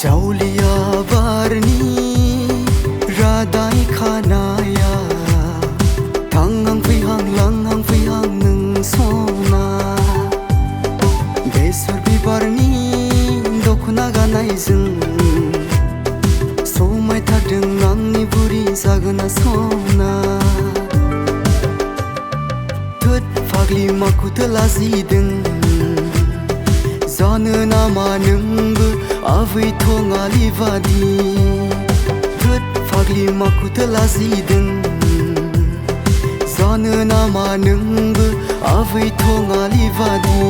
Jaoliya Barni Radai Khanaya Tangang Fihang Langhang Fihang Nung Sona Besar Bibarni Dokuna Ganai Zung Somai Tadung Angni Buri Zagana Sona Tut Fagli Makut Lazidung Zana Nama Nungbu Avai Tonga Livadi Tut Fagli Makut Lazidung Zana Nama Nungbu Avai Tonga Livadi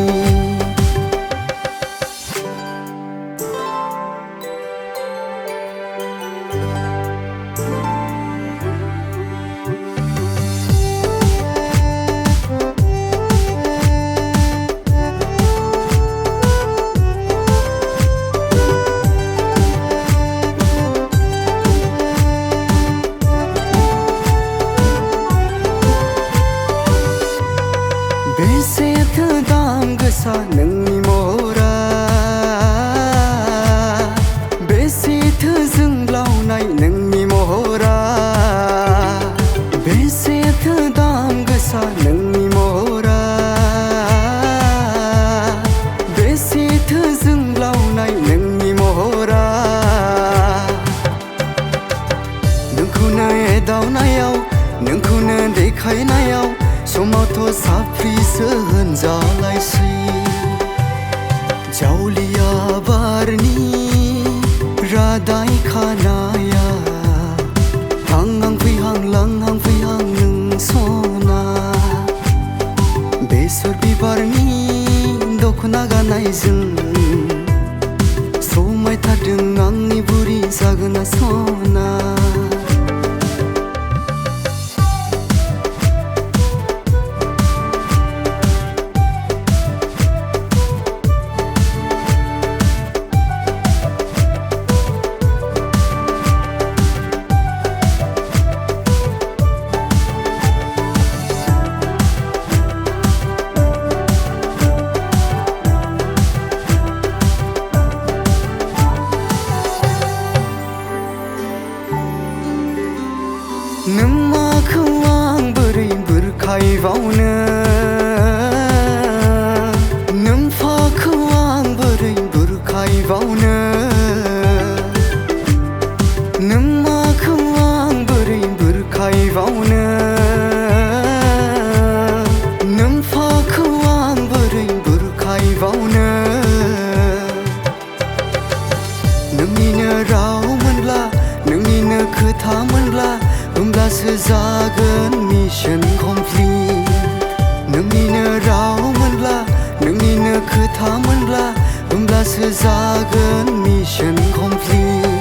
Beset dam gesa nungni mora Beset zunglau nai nungni mora Beset dam gesa nungni mora Beset zunglau nai nungni mora Nungkuna edau nayau Nungkuna dekhai nayau Somato sapri sehan jalai si Jaoliya Barni Radai Khanaya Tangang Fihang Langhang Fihang Nung Sona Besar Bibarni Dokuna Ganai Zung Somai Tadung Angni Buri Zagana Sona Nungma khuang beri berkai vauna Nungfa khuang beri berkai vauna Nungma khuang beri berkai vauna Nungfa khuang beri berkai vauna Nungina rau manla Nungina khetha manla Homblasो जागोन mission complete नोंनिनो राव मोनब्ला नोंनिनो खोथा मोनब्ला होमब्लासो जागोन mission complete